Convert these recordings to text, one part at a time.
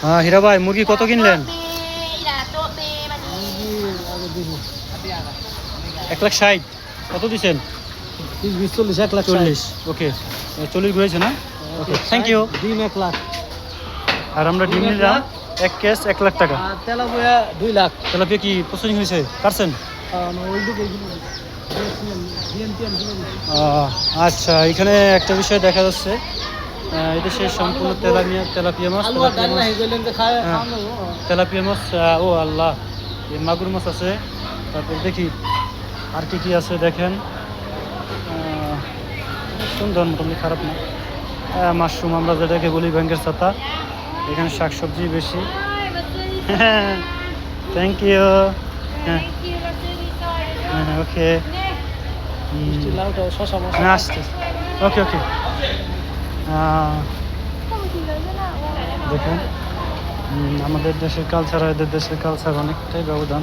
হ্যাঁ হীরা ভাই, মুরগি কত কিনলেন? 1,60,000। কত দিচ্ছেন? 30, 20, 40, 1,40,000। 40। ওকে, 40 ঘুরেছে না? ওকে, থ্যাংক ইউ। ডিম 1,00,000। আর আমরা ডিম নিলাম 1 কেস 1,00,000 টাকা। আর তেলাপিয়া 2,00,000। তেলাপিয়া কি প্রসেসিং হয়েছে, কাটছেন? আচ্ছা, এখানে একটা বিষয় দেখা যাচ্ছে, এদেশে সম্পূর্ণ তেলাপিয়া মাছ, তেলাপিয়া মাছ। ও আল্লাহ, এই মাগুর মাছ আছে। তারপর দেখি আর কি কি আছে, দেখেন। সুন্দর, মোটামুটি খারাপ না। মাশরুম আমরা যেটাকে বলি ব্যাংকের ছাতা। এখানে শাকসবজি বেশি। Thank you. হ্যাঁ হ্যাঁ, ওকে। আসছে। ওকে ওকে। দেখুন, আমাদের দেশের কালচার আর এদের দেশের কালচার অনেকটাই ব্যবধান।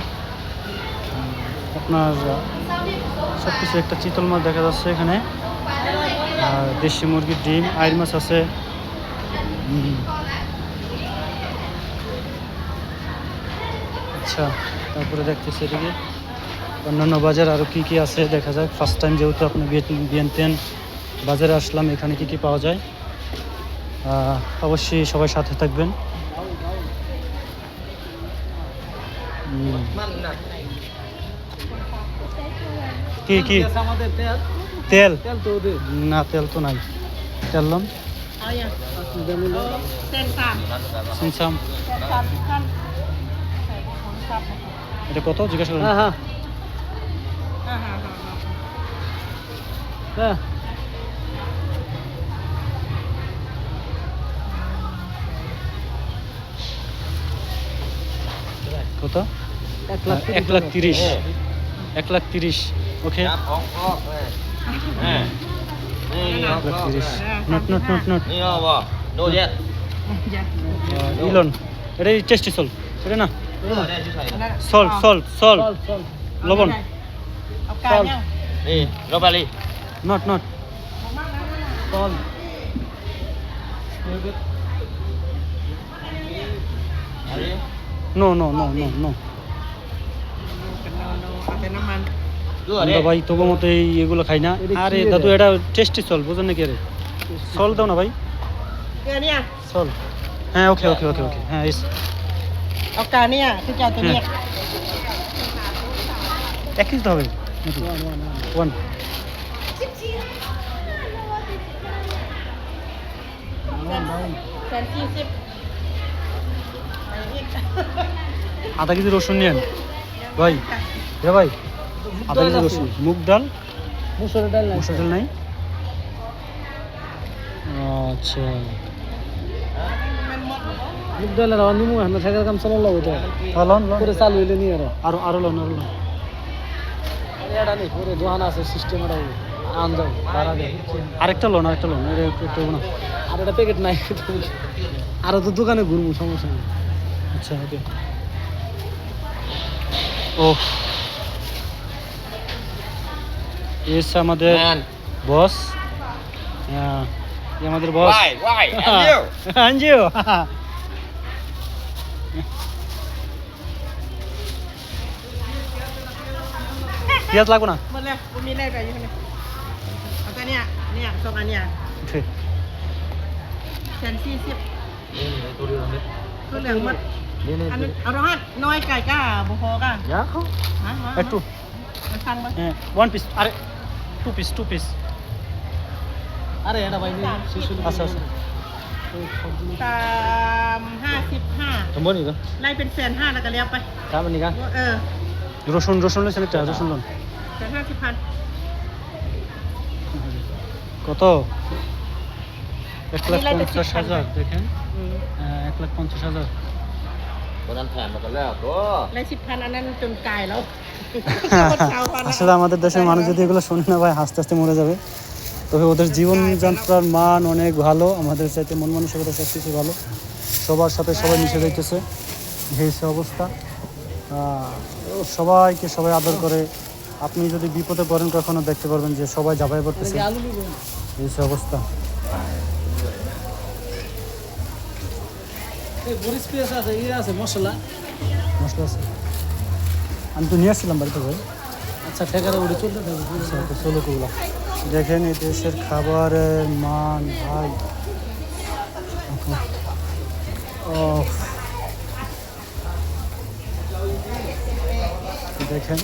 আপনার সব কিছু, একটা চিতল মাছ দেখা যাচ্ছে এখানে, আর দেশি মুরগির ডিম, আইর মাছ আছে। আচ্ছা, তারপরে দেখতেছি এদিকে অন্যান্য বাজার আরও কী কী আছে দেখা যাক। ফার্স্ট টাইম যেহেতু আপনি বিয়েনতেন বাজারে আসলাম, এখানে কী কী পাওয়া যায়। অবশ্যই সবাই সাথে থাকবেন। কি কি তেল? না, তেল তো নাই। তেল লম সিমসাম, এটা কত জিজ্ঞাসা করেন? কত? 1,30,000। 1,30,000। Okay, 1,30,000। Not not not not ইলন, এটাই টেস্টি সল্ট, এটা না? সল্ট সল্ট সল্ট, লবণ। Not not no no no no no. আমরা ভাই তবু মতো এগুলো খাই না। আরে দাদু, এটা টেস্টি সল্ট, বুঝেন নাকি? আরে সল্ট দাও না ভাই, সল্ট। হ্যাঁ, ওকে ওকে ওকে ওকে, হ্যাঁ এক কেজি তো হবে। 1 আধা কেজি রসুন নিয়েন ভাই। হ্যাঁ ভাই, আধা কেজি রসুন। মুগ ডাল, মুসুর ডাল নাই? আচ্ছা, মুগ ডালের নিমু আমরা থাকার কাম চালালো ওটা লন লন করে চালু হইলে নিয়ে আরো আরো লন আরো লন। এটা নেই পরে দোকান আছে সিস্টেম, এটা আন যাও ভাড়া দেয়। আরেকটা লোন, আরেকটা লোন, এটা একটু না। আর এটা প্যাকেট নাই, আরো তো দোকানে ঘুরবো, সমস্যা নেই। আচ্ছা, ওকে। ও, এসে আমাদের বস। আমাদের বস। আঞ্জিও পেঁয়াজ লাগবো না? একটু 1 পিস, আরে 2 পিস 2 পিস। আরে এটা ভাই আচ্ছা আচ্ছা, 55ทั้งหมดนี่ก็ ไล่เป็น150,000แล้วก็เรียบไป ครับอันนี้ก็ রসুন রসুন লেছেন একটা, রসুন লোন। 150,000 কত? 1,50,000। দেখেন, 1,50,000।ไล่10,000อันนั้นจนกายแล้ว আসলে আমাদের দেশের মানুষ যদি এগুলো শোনে না ভাই, আস্তে আস্তে মরে যাবে। তবে ওদের জীবনযাত্রার মান অনেক ভালো, আমাদের চাইতে মন মানসিকতা সব কিছু ভালো। সবার সাথে সবাই মিশে যাইতেছে, এই অবস্থা। সবাইকে সবাই আদর করে। আপনি যদি বিপদে পড়েন কখনো, দেখতে পারবেন যে সবাই ঝাঁপাই পড়তেছে, এই অবস্থা। এই মরিচ পেঁয়াজ আছে, ইয়ে আছে মশলা। মশলা আছে, আমি তো নিয়ে আসছিলাম বাড়িতে ভাই। আচ্ছা ঠেকারে উঠে চলতে থাকবে। আচ্ছা, তো চলো কোগুলা দেখেন এই দেশের খাবারের মান ভাই। ও দেখেন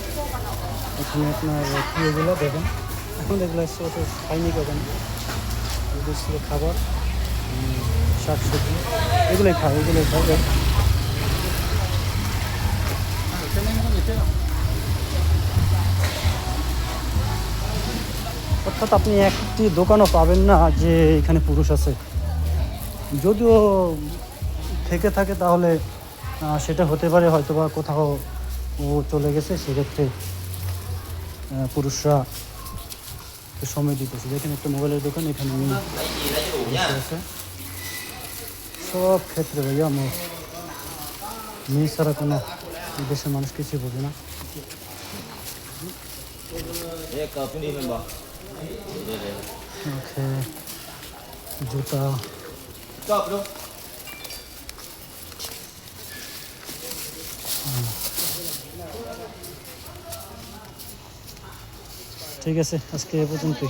এখানে আপনার কি এগুলো দেখেন, এখন এগুলো অত খাইনি কখন। দেশের খাবার শাক সবজি এগুলোই খাই, এগুলোই খাই। অর্থাৎ আপনি একটি দোকানও পাবেন না যে এখানে পুরুষ আছে। যদিও থেকে থাকে তাহলে সেটা হতে পারে হয়তো বা কোথাও ও চলে গেছে, সেক্ষেত্রে পুরুষরা সময় দিতেছে। দেখেন একটা মোবাইলের দোকান, এখানে বসে আছে। সব ক্ষেত্রে ভাইয়া মেয়ে ছাড়া কোনো দেশের মানুষ কিছুই বোঝে না। ওকে, জুতা ঠিক আছে, আজকে এ পর্যন্তই।